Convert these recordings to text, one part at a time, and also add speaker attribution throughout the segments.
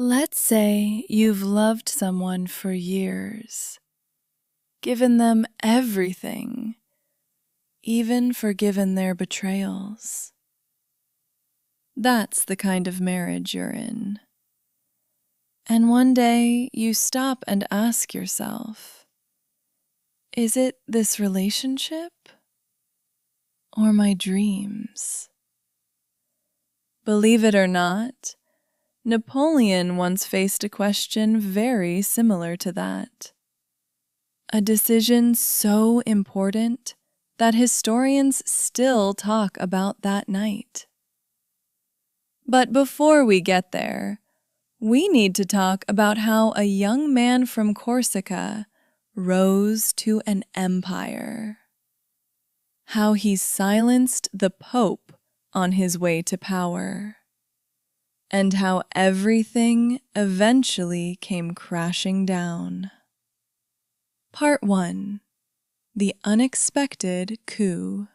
Speaker 1: Let's say you've loved someone for years, given them everything, even forgiven their betrayals. That's the kind of marriage you're in. And one day you stop and ask yourself, is it this relationship or my dreams? Believe it or not, Napoleon once faced a question very similar to that. A decision so important that historians still talk about that night. But before we get there, we need to talk about how a young man from Corsica rose to an empire. How he silenced the Pope on his way to power. And how everything eventually came crashing down. Part 1. The Unexpected Coup.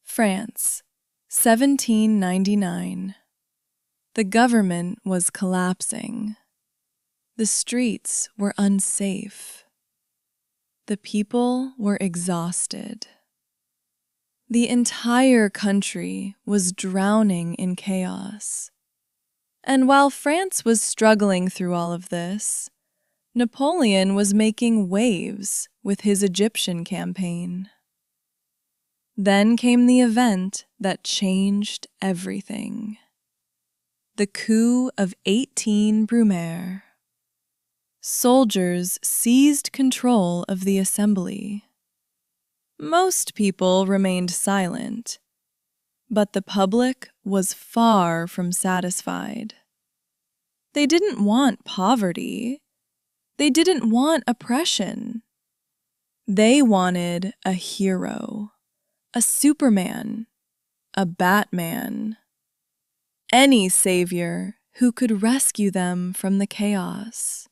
Speaker 1: France, 1799. The government was collapsing. The streets were unsafe. The people were exhausted. The entire country was drowning in chaos. And while France was struggling through all of this, Napoleon was making waves with his Egyptian campaign. Then came the event that changed everything. The coup of 18 Brumaire. Soldiers seized control of the assembly. Most people remained silent, but the public was far from satisfied. They didn't want poverty. They didn't want oppression. They wanted a hero, a Superman, a Batman, any savior who could rescue them from the chaos.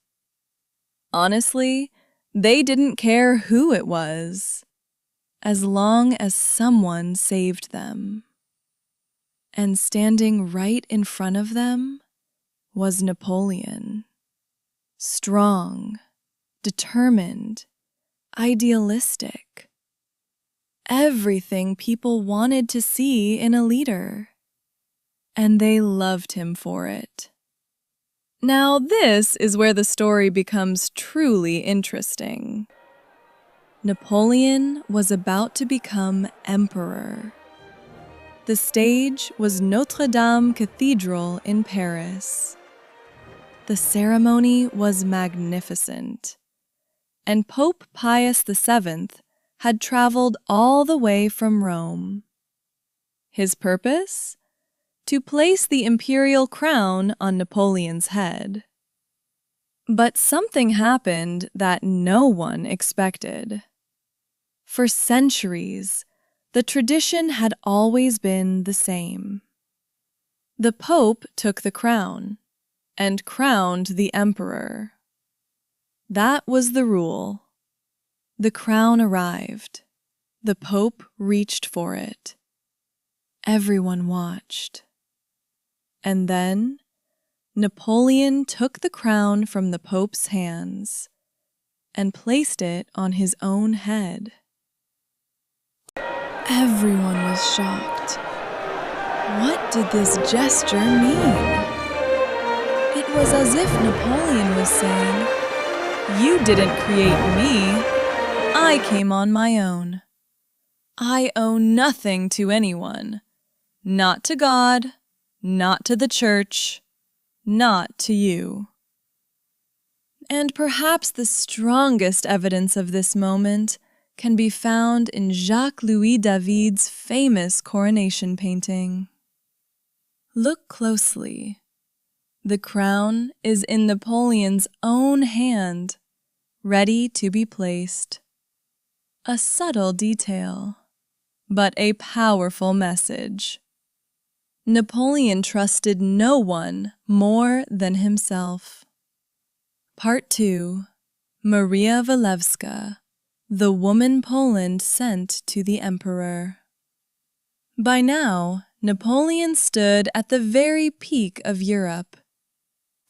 Speaker 1: Honestly, they didn't care who it was, as long as someone saved them. And standing right in front of them was Napoleon. Strong, determined, idealistic. Everything people wanted to see in a leader. And they loved him for it. Now this is where the story becomes truly interesting. Napoleon was about to become emperor. The stage was Notre Dame Cathedral in Paris. The ceremony was magnificent, and Pope Pius VII had traveled all the way from Rome. His purpose? To place the imperial crown on Napoleon's head. But something happened that no one expected. For centuries, the tradition had always been the same. The Pope took the crown and crowned the emperor. That was the rule. The crown arrived. The Pope reached for it. Everyone watched. And then Napoleon took the crown from the Pope's hands and placed it on his own head. Everyone was shocked. What did this gesture mean? It was as if Napoleon was saying, "You didn't create me. I came on my own. I owe nothing to anyone. Not to God, not to the church, not to you." And perhaps the strongest evidence of this moment can be found in Jacques-Louis David's famous coronation painting. Look closely. The crown is in Napoleon's own hand, ready to be placed. A subtle detail, but a powerful message. Napoleon trusted no one more than himself. Part 2. Maria Walewska, the woman Poland sent to the emperor. By now, Napoleon stood at the very peak of Europe.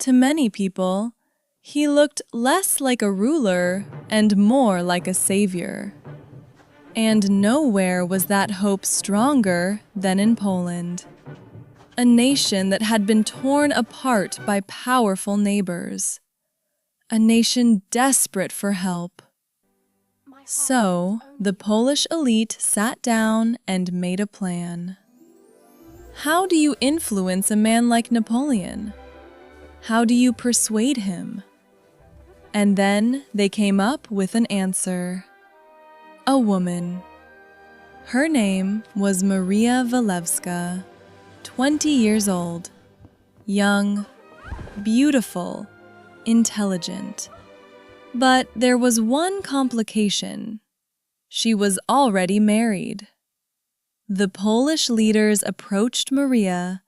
Speaker 1: To many people, he looked less like a ruler and more like a savior. And nowhere was that hope stronger than in Poland, a nation that had been torn apart by powerful neighbors, a nation desperate for help. So, the Polish elite sat down and made a plan. How do you influence a man like Napoleon? How do you persuade him? And then they came up with an answer. A woman. Her name was Maria Walewska, 20 years old, young, beautiful, intelligent. But there was one complication. She was already married. The Polish leaders approached Maria,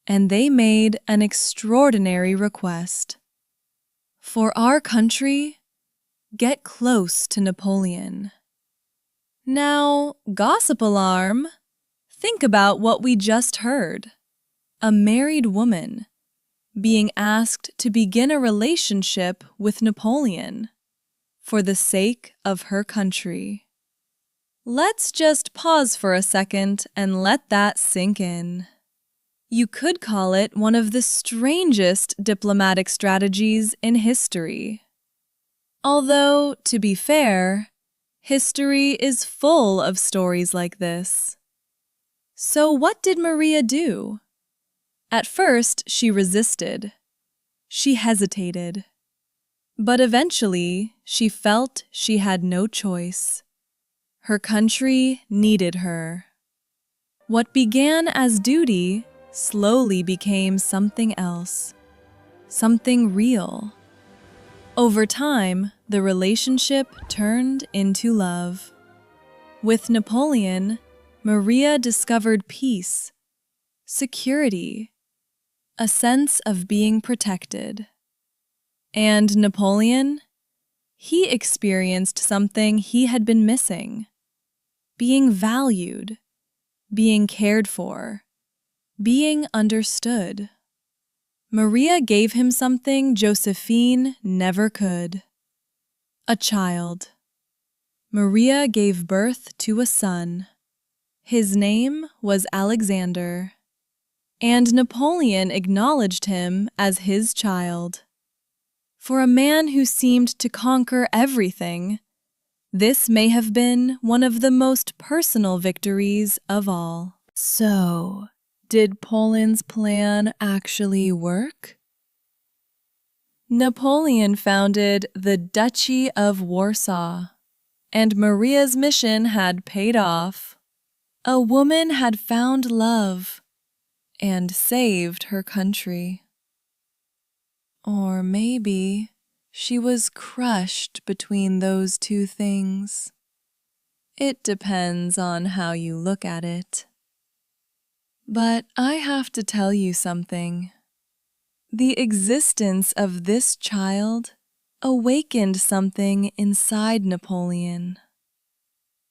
Speaker 1: and they made an extraordinary request. For our country, get close to Napoleon. Now, gossip alarm! Think about what we just heard. A married woman being asked to begin a relationship with Napoleon for the sake of her country. Let's just pause for a second and let that sink in. You could call it one of the strangest diplomatic strategies in history. Although, to be fair, history is full of stories like this. So what did Maria do? At first, she resisted. She hesitated. But eventually, she felt she had no choice. Her country needed her. What began as duty slowly became something else, something real. Over time, the relationship turned into love. With Napoleon, Maria discovered peace, security, a sense of being protected. And Napoleon? He experienced something he had been missing: being valued, being cared for, being understood. Maria gave him something Joséphine never could: a child. Maria gave birth to a son. His name was Alexander, and Napoleon acknowledged him as his child. For a man who seemed to conquer everything, this may have been one of the most personal victories of all. So, did Poland's plan actually work? Napoleon founded the Duchy of Warsaw, and Maria's mission had paid off. A woman had found love and saved her country. Or maybe she was crushed between those two things. It depends on how you look at it. But I have to tell you something. The existence of this child awakened something inside Napoleon.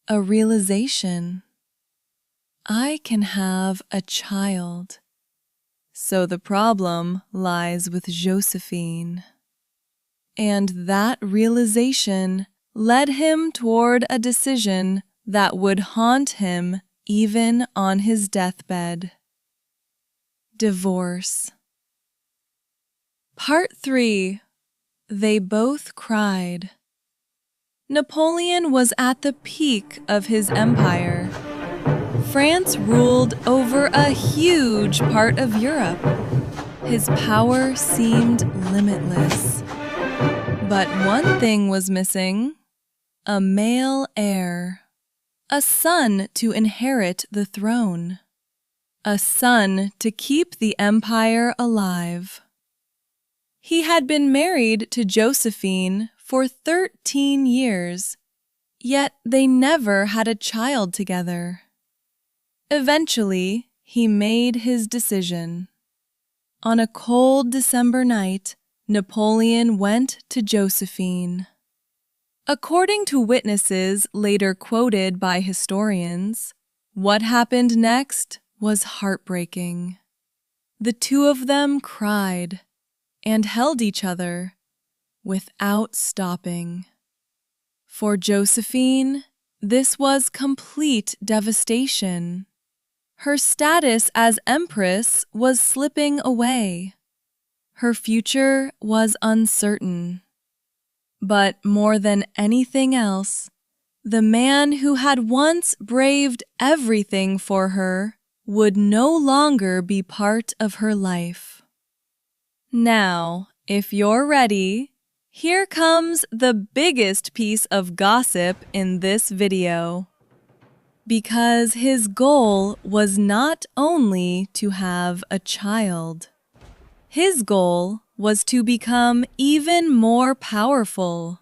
Speaker 1: A realization. I can have a child. So the problem lies with Joséphine. And that realization led him toward a decision that would haunt him even on his deathbed. Divorce. Part 3. They both cried. Napoleon was at the peak of his empire. France ruled over a huge part of Europe. His power seemed limitless. But one thing was missing: a male heir. A son to inherit the throne. A son to keep the empire alive. He had been married to Joséphine for 13 years, yet they never had a child together. Eventually, he made his decision. On a cold December night, Napoleon went to Joséphine. According to witnesses later quoted by historians, what happened next was heartbreaking. The two of them cried, and held each other without stopping. For Joséphine, this was complete devastation. Her status as empress was slipping away. Her future was uncertain. But more than anything else, the man who had once braved everything for her would no longer be part of her life. Now, if you're ready, here comes the biggest piece of gossip in this video. Because his goal was not only to have a child. His goal was to become even more powerful,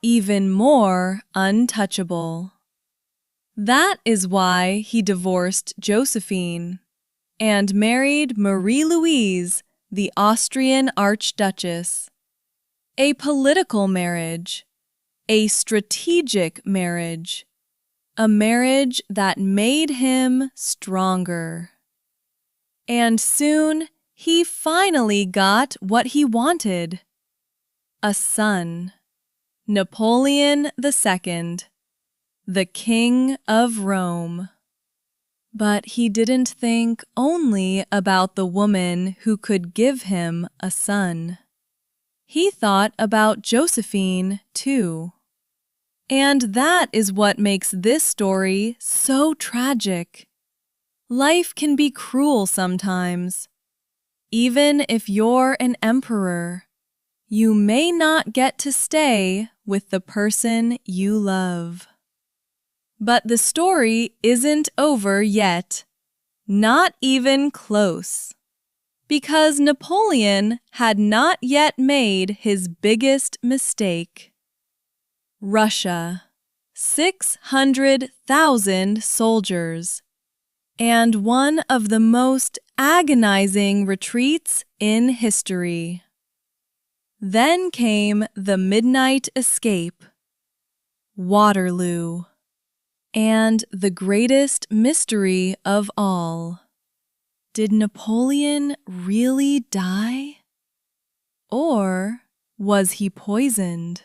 Speaker 1: even more untouchable. That is why he divorced Joséphine and married Marie-Louise, the Austrian Archduchess. A political marriage, a strategic marriage, a marriage that made him stronger. And soon he finally got what he wanted: a son, Napoleon II, the King of Rome. But he didn't think only about the woman who could give him a son. He thought about Joséphine, too. And that is what makes this story so tragic. Life can be cruel sometimes. Even if you're an emperor, you may not get to stay with the person you love. But the story isn't over yet, not even close. Because Napoleon had not yet made his biggest mistake. Russia, 600,000 soldiers, and one of the most agonizing retreats in history. Then came the midnight escape, Waterloo, and the greatest mystery of all. Did Napoleon really die? Or was he poisoned?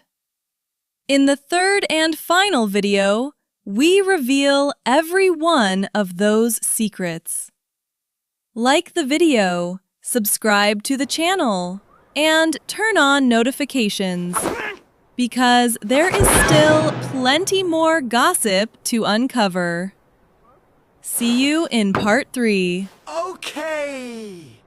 Speaker 1: In the third and final video, we reveal every one of those secrets. Like the video, subscribe to the channel, and turn on notifications, because there is still plenty more gossip to uncover. See you in part 3.
Speaker 2: Okay.